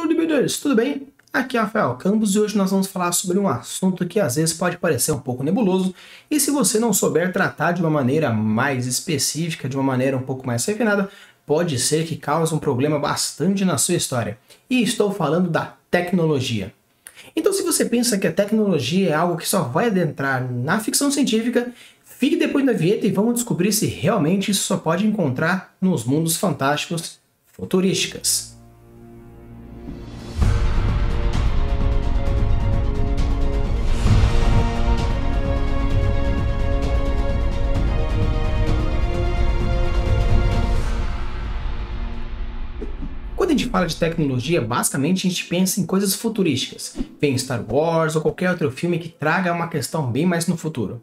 Bodybuilders, tudo bem? Aqui é o Rafael Campos e hoje nós vamos falar sobre um assunto que às vezes pode parecer um pouco nebuloso e se você não souber tratar de uma maneira mais específica, de uma maneira um pouco mais refinada, pode ser que cause um problema bastante na sua história. E estou falando da tecnologia. Então se você pensa que a tecnologia é algo que só vai adentrar na ficção científica, fique depois da vinheta e vamos descobrir se realmente isso só pode encontrar nos mundos fantásticos futurísticos. Quando a gente fala de tecnologia, basicamente a gente pensa em coisas futurísticas. Vem Star Wars ou qualquer outro filme que traga uma questão bem mais no futuro.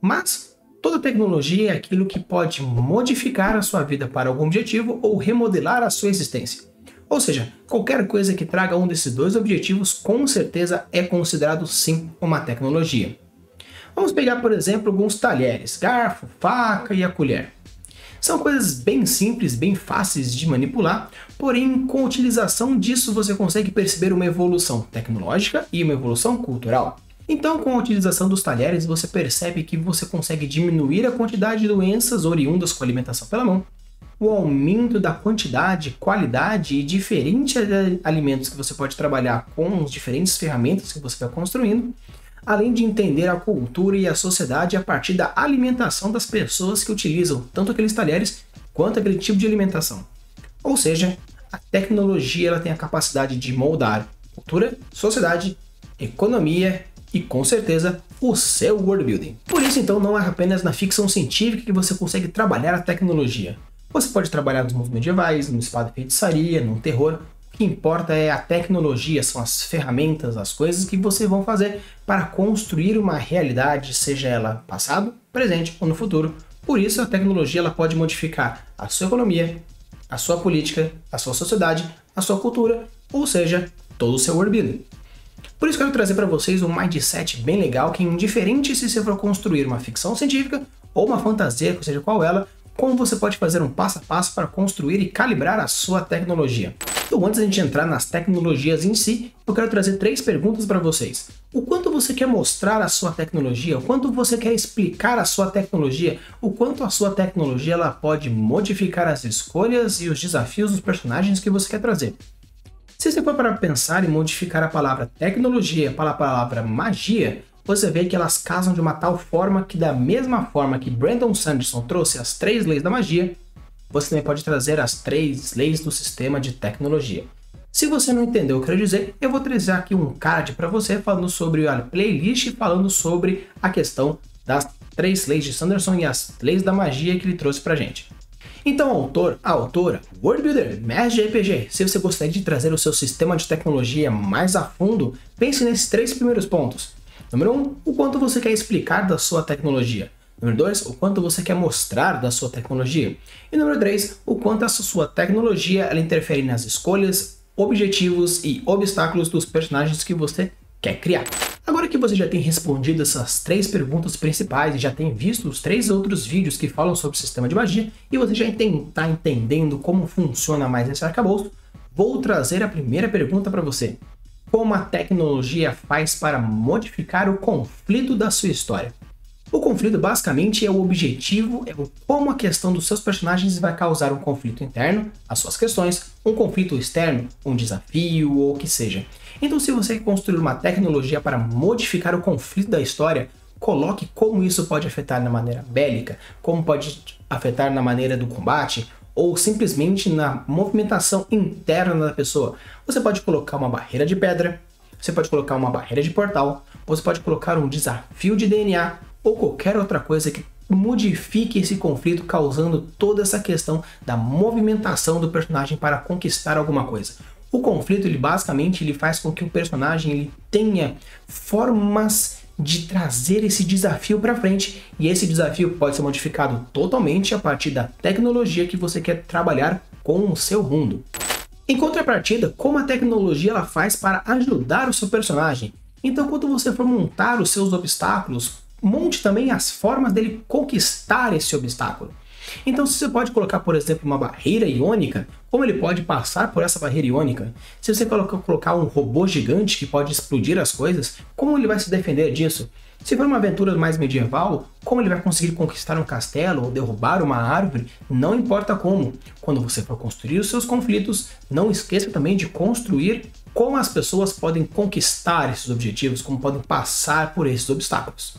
Mas toda tecnologia é aquilo que pode modificar a sua vida para algum objetivo ou remodelar a sua existência. Ou seja, qualquer coisa que traga um desses dois objetivos com certeza é considerado sim uma tecnologia. Vamos pegar, por exemplo, alguns talheres, garfo, faca e a colher. São coisas bem simples, bem fáceis de manipular, porém com a utilização disso você consegue perceber uma evolução tecnológica e uma evolução cultural. Então, com a utilização dos talheres, você percebe que você consegue diminuir a quantidade de doenças oriundas com a alimentação pela mão, o aumento da quantidade, qualidade e diferentes alimentos que você pode trabalhar com as diferentes ferramentas que você vai construindo, além de entender a cultura e a sociedade a partir da alimentação das pessoas que utilizam tanto aqueles talheres quanto aquele tipo de alimentação. Ou seja, a tecnologia ela tem a capacidade de moldar cultura, sociedade, economia e, com certeza, o seu world building. Por isso, então, não é apenas na ficção científica que você consegue trabalhar a tecnologia. Você pode trabalhar nos mundos medievais, no espada e feitiçaria, no terror. O que importa é a tecnologia, são as ferramentas, as coisas que vocês vão fazer para construir uma realidade, seja ela passado, presente ou no futuro. Por isso, a tecnologia ela pode modificar a sua economia, a sua política, a sua sociedade, a sua cultura, ou seja, todo o seu world building. Por isso, quero trazer para vocês um mindset bem legal que, indiferente se você for construir uma ficção científica ou uma fantasia, seja qual ela, como você pode fazer um passo a passo para construir e calibrar a sua tecnologia. Então, antes de a gente entrar nas tecnologias em si, eu quero trazer 3 perguntas para vocês. O quanto você quer mostrar a sua tecnologia? O quanto você quer explicar a sua tecnologia? O quanto a sua tecnologia ela pode modificar as escolhas e os desafios dos personagens que você quer trazer? Se você for para pensar em modificar a palavra tecnologia para a palavra magia, você vê que elas casam de uma tal forma que, da mesma forma que Brandon Sanderson trouxe as 3 leis da magia, você também pode trazer as 3 leis do sistema de tecnologia. Se você não entendeu o que eu quero dizer, eu vou trazer aqui um card para você falando sobre a playlist, falando sobre a questão das 3 leis de Sanderson e as leis da magia que ele trouxe para a gente. Então, autor, a autora, World Builder, mestre de RPG, se você gostaria de trazer o seu sistema de tecnologia mais a fundo, pense nesses 3 primeiros pontos. Número 1, o quanto você quer explicar da sua tecnologia. Número 2, o quanto você quer mostrar da sua tecnologia. E número 3, o quanto essa sua tecnologia ela interfere nas escolhas, objetivos e obstáculos dos personagens que você quer criar. Agora que você já tem respondido essas 3 perguntas principais e já tem visto os 3 outros vídeos que falam sobre o sistema de magia e você já está entendendo como funciona mais esse arcabouço, vou trazer a primeira pergunta para você. Como a tecnologia faz para modificar o conflito da sua história? O conflito basicamente é o objetivo, é como a questão dos seus personagens vai causar um conflito interno, as suas questões, um conflito externo, um desafio ou o que seja. Então, se você quer construir uma tecnologia para modificar o conflito da história, coloque como isso pode afetar na maneira bélica, como pode afetar na maneira do combate, ou simplesmente na movimentação interna da pessoa. Você pode colocar uma barreira de pedra, você pode colocar uma barreira de portal, você pode colocar um desafio de DNA, ou qualquer outra coisa que modifique esse conflito, causando toda essa questão da movimentação do personagem para conquistar alguma coisa. O conflito, ele basicamente faz com que o personagem ele tenha formas de trazer esse desafio para frente, e esse desafio pode ser modificado totalmente a partir da tecnologia que você quer trabalhar com o seu mundo. Em contrapartida, como a tecnologia ela faz para ajudar o seu personagem? Então, quando você for montar os seus obstáculos, monte também as formas dele conquistar esse obstáculo. Então, se você pode colocar, por exemplo, uma barreira iônica, como ele pode passar por essa barreira iônica? Se você colocar um robô gigante que pode explodir as coisas, como ele vai se defender disso? Se for uma aventura mais medieval, como ele vai conseguir conquistar um castelo ou derrubar uma árvore? Não importa como. Quando você for construir os seus conflitos, não esqueça também de construir como as pessoas podem conquistar esses objetivos, como podem passar por esses obstáculos.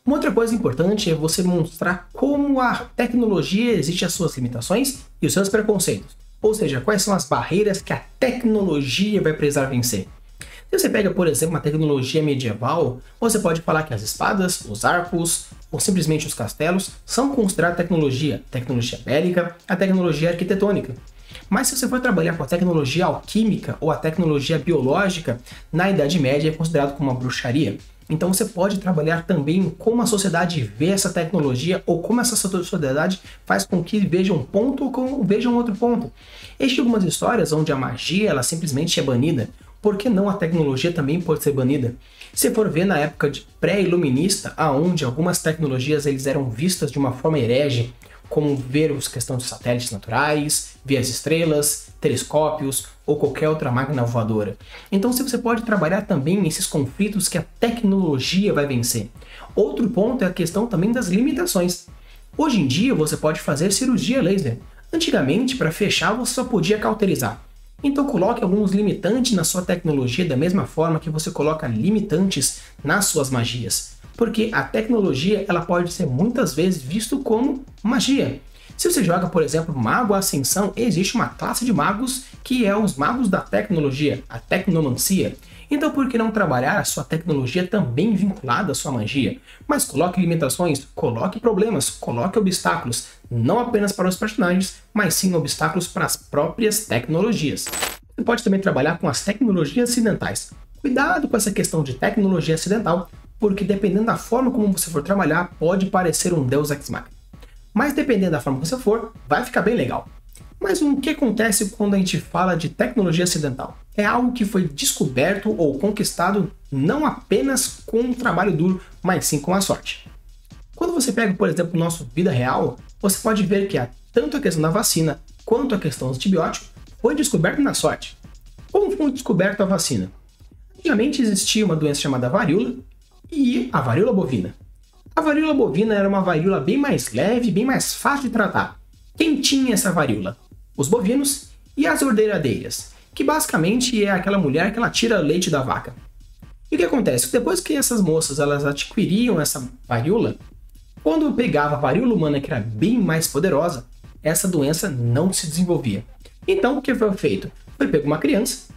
Uma outra coisa importante é você mostrar como a tecnologia existe as suas limitações e os seus preconceitos. Ou seja, quais são as barreiras que a tecnologia vai precisar vencer. Se você pega, por exemplo, uma tecnologia medieval, você pode falar que as espadas, os arcos ou simplesmente os castelos são considerados tecnologia bélica, a tecnologia arquitetônica. Mas se você for trabalhar com a tecnologia alquímica ou a tecnologia biológica, na Idade Média é considerado como uma bruxaria. Então você pode trabalhar também como a sociedade vê essa tecnologia ou como essa sociedade faz com que veja um ponto ou como veja um outro ponto. Existem algumas histórias onde a magia ela simplesmente é banida. Por que não a tecnologia também pode ser banida? Se for ver na época de pré-iluminista, onde algumas tecnologias eles eram vistas de uma forma herege, como ver as questões de satélites naturais, ver as estrelas, telescópios ou qualquer outra máquina voadora. Então você pode trabalhar também nesses conflitos que a tecnologia vai vencer. Outro ponto é a questão também das limitações. Hoje em dia você pode fazer cirurgia laser. Antigamente, para fechar, você só podia cauterizar. Então coloque alguns limitantes na sua tecnologia da mesma forma que você coloca limitantes nas suas magias. Porque a tecnologia ela pode ser muitas vezes visto como magia. Se você joga, por exemplo, Mago Ascensão, existe uma classe de magos que é os magos da tecnologia, a tecnomancia. Então por que não trabalhar a sua tecnologia também vinculada à sua magia? Mas coloque limitações, coloque problemas, coloque obstáculos, não apenas para os personagens, mas sim obstáculos para as próprias tecnologias. Você pode também trabalhar com as tecnologias acidentais. Cuidado com essa questão de tecnologia acidental, porque dependendo da forma como você for trabalhar, pode parecer um Deus Ex Machina. Mas dependendo da forma que você for, vai ficar bem legal. Mas o que acontece quando a gente fala de tecnologia acidental? É algo que foi descoberto ou conquistado não apenas com um trabalho duro, mas sim com a sorte. Quando você pega, por exemplo, nossa vida real, você pode ver que tanto a questão da vacina quanto a questão do antibiótico foi descoberto na sorte. Como foi descoberta a vacina? Antigamente existia uma doença chamada varíola e a varíola bovina. A varíola bovina era uma varíola bem mais leve, bem mais fácil de tratar. Quem tinha essa varíola? Os bovinos e as ordeiradeiras, que basicamente é aquela mulher que ela tira leite da vaca. E o que acontece? Depois que essas moças elas adquiriam essa varíola, quando pegava a varíola humana, que era bem mais poderosa, essa doença não se desenvolvia. Então o que foi feito? Foi pego uma criança,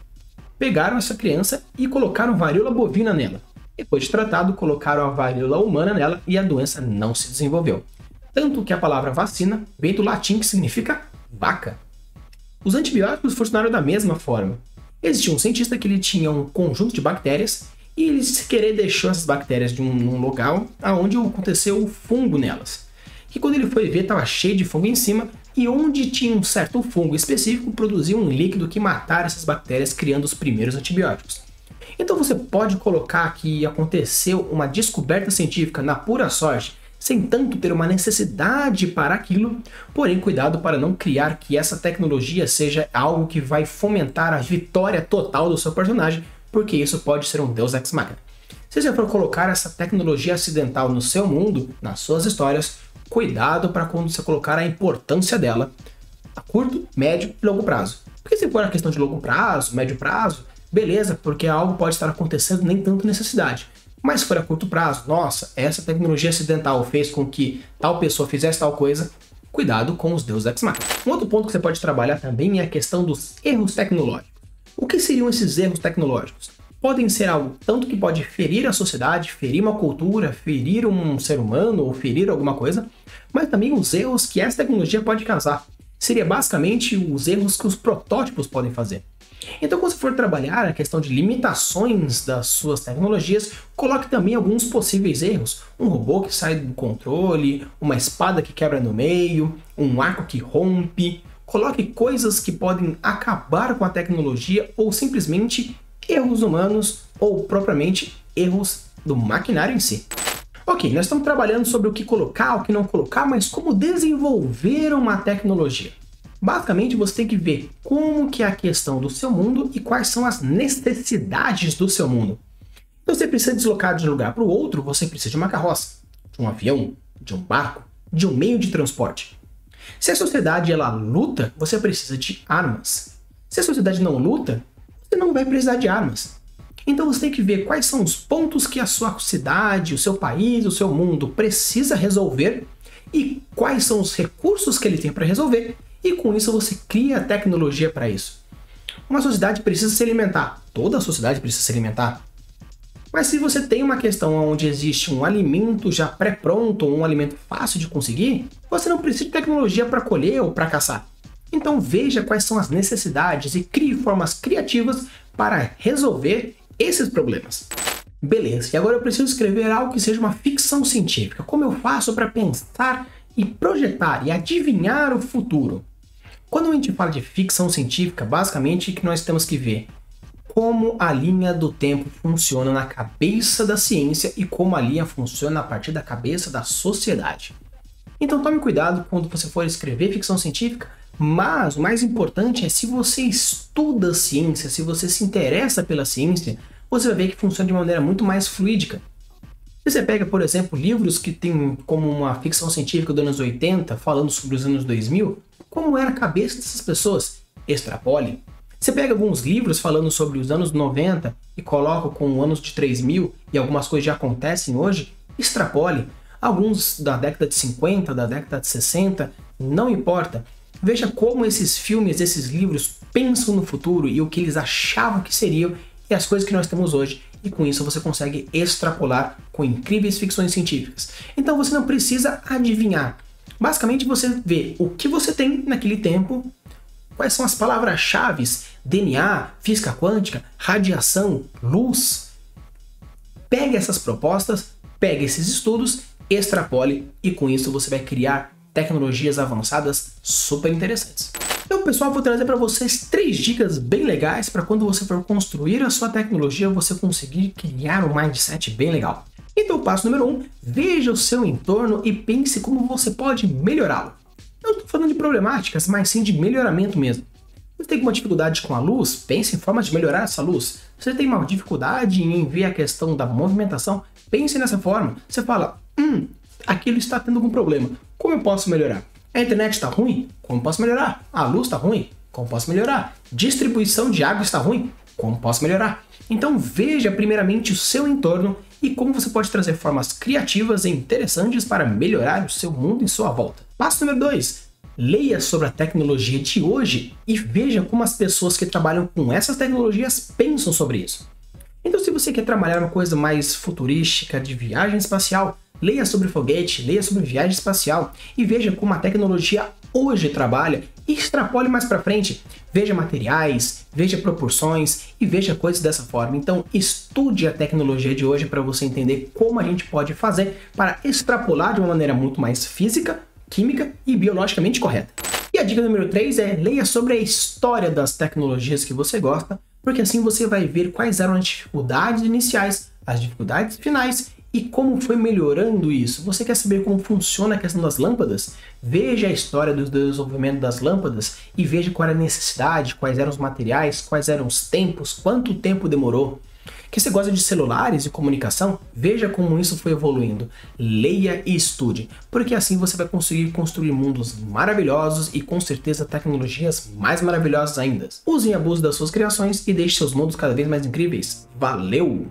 pegaram essa criança e colocaram varíola bovina nela. Depois de tratado, colocaram a varíola humana nela e a doença não se desenvolveu. Tanto que a palavra vacina vem do latim que significa vaca. Os antibióticos funcionaram da mesma forma. Existia um cientista que ele tinha um conjunto de bactérias e ele sem querer deixou essas bactérias de um local onde aconteceu o fungo nelas. E quando ele foi ver, estava cheio de fungo em cima e onde tinha um certo fungo específico produzia um líquido que matara essas bactérias, criando os primeiros antibióticos. Então você pode colocar que aconteceu uma descoberta científica na pura sorte, sem tanto ter uma necessidade para aquilo, porém cuidado para não criar que essa tecnologia seja algo que vai fomentar a vitória total do seu personagem, porque isso pode ser um Deus Ex Machina. Se você for colocar essa tecnologia acidental no seu mundo, nas suas histórias, cuidado para quando você colocar a importância dela a curto, médio e longo prazo. Porque se for a questão de longo prazo, médio prazo, beleza, porque algo pode estar acontecendo nem tanto necessidade. Mas se for a curto prazo, nossa, essa tecnologia acidental fez com que tal pessoa fizesse tal coisa, cuidado com os Deus Ex Machina. Um outro ponto que você pode trabalhar também é a questão dos erros tecnológicos. O que seriam esses erros tecnológicos? Podem ser algo tanto que pode ferir a sociedade, ferir uma cultura, ferir um ser humano ou ferir alguma coisa, mas também os erros que essa tecnologia pode causar. Seria basicamente os erros que os protótipos podem fazer. Então, quando você for trabalhar a questão de limitações das suas tecnologias, coloque também alguns possíveis erros. Um robô que sai do controle, uma espada que quebra no meio, um arco que rompe. Coloque coisas que podem acabar com a tecnologia ou simplesmente erros humanos ou propriamente erros do maquinário em si. Ok, nós estamos trabalhando sobre o que colocar, o que não colocar, mas como desenvolver uma tecnologia. Basicamente, você tem que ver como que é a questão do seu mundo e quais são as necessidades do seu mundo. Então, você precisa deslocar de um lugar para o outro, você precisa de uma carroça, de um avião, de um barco, de um meio de transporte. Se a sociedade ela luta, você precisa de armas. Se a sociedade não luta, você não vai precisar de armas. Então você tem que ver quais são os pontos que a sua cidade, o seu país, o seu mundo precisa resolver e quais são os recursos que ele tem para resolver. E com isso você cria a tecnologia para isso. Uma sociedade precisa se alimentar. Toda a sociedade precisa se alimentar. Mas se você tem uma questão onde existe um alimento já pré-pronto, um alimento fácil de conseguir, você não precisa de tecnologia para colher ou para caçar. Então veja quais são as necessidades e crie formas criativas para resolver esses problemas. Beleza, e agora eu preciso escrever algo que seja uma ficção científica. Como eu faço para pensar e projetar e adivinhar o futuro? Quando a gente fala de ficção científica, basicamente o que nós temos que ver como a linha do tempo funciona na cabeça da ciência e como a linha funciona a partir da cabeça da sociedade. Então tome cuidado quando você for escrever ficção científica, mas o mais importante é se você estuda ciência, se você se interessa pela ciência, você vai ver que funciona de uma maneira muito mais fluídica. Se você pega, por exemplo, livros que tem como uma ficção científica dos anos 80, falando sobre os anos 2000, como era a cabeça dessas pessoas? Extrapole. Você pega alguns livros falando sobre os anos 90 e coloca com os anos de 3000 e algumas coisas já acontecem hoje, extrapole. Alguns da década de 50, da década de 60, não importa. Veja como esses filmes, esses livros pensam no futuro e o que eles achavam que seriam e as coisas que nós temos hoje. E com isso você consegue extrapolar com incríveis ficções científicas. Então você não precisa adivinhar. Basicamente você vê o que você tem naquele tempo, quais são as palavras-chave, DNA, física quântica, radiação, luz. Pegue essas propostas, pegue esses estudos, extrapole e com isso você vai criar tecnologias avançadas super interessantes. Então, pessoal, vou trazer para vocês 3 dicas bem legais para quando você for construir a sua tecnologia, você conseguir criar um mindset bem legal. Então, passo número 1, veja o seu entorno e pense como você pode melhorá-lo. Eu não estou falando de problemáticas, mas sim de melhoramento mesmo. Você tem alguma dificuldade com a luz? Pense em formas de melhorar essa luz. Você tem uma dificuldade em ver a questão da movimentação? Pense nessa forma. Você fala, aquilo está tendo algum problema. Como eu posso melhorar? A internet está ruim? Como posso melhorar? A luz está ruim? Como posso melhorar? Distribuição de água está ruim? Como posso melhorar? Então veja primeiramente o seu entorno e como você pode trazer formas criativas e interessantes para melhorar o seu mundo em sua volta. Passo número 2. Leia sobre a tecnologia de hoje e veja como as pessoas que trabalham com essas tecnologias pensam sobre isso. Então se você quer trabalhar uma coisa mais futurística de viagem espacial, leia sobre foguete, leia sobre viagem espacial e veja como a tecnologia hoje trabalha e extrapole mais para frente. Veja materiais, veja proporções e veja coisas dessa forma. Então estude a tecnologia de hoje para você entender como a gente pode fazer para extrapolar de uma maneira muito mais física, química e biologicamente correta. E a dica número 3 é leia sobre a história das tecnologias que você gosta, porque assim você vai ver quais eram as dificuldades iniciais, as dificuldades finais e como foi melhorando isso. Você quer saber como funciona a questão das lâmpadas? Veja a história do desenvolvimento das lâmpadas e veja qual era a necessidade, quais eram os materiais, quais eram os tempos, quanto tempo demorou. Que você gosta de celulares e comunicação? Veja como isso foi evoluindo. Leia e estude, porque assim você vai conseguir construir mundos maravilhosos e com certeza tecnologias mais maravilhosas ainda. Use e abuse das suas criações e deixe seus mundos cada vez mais incríveis. Valeu!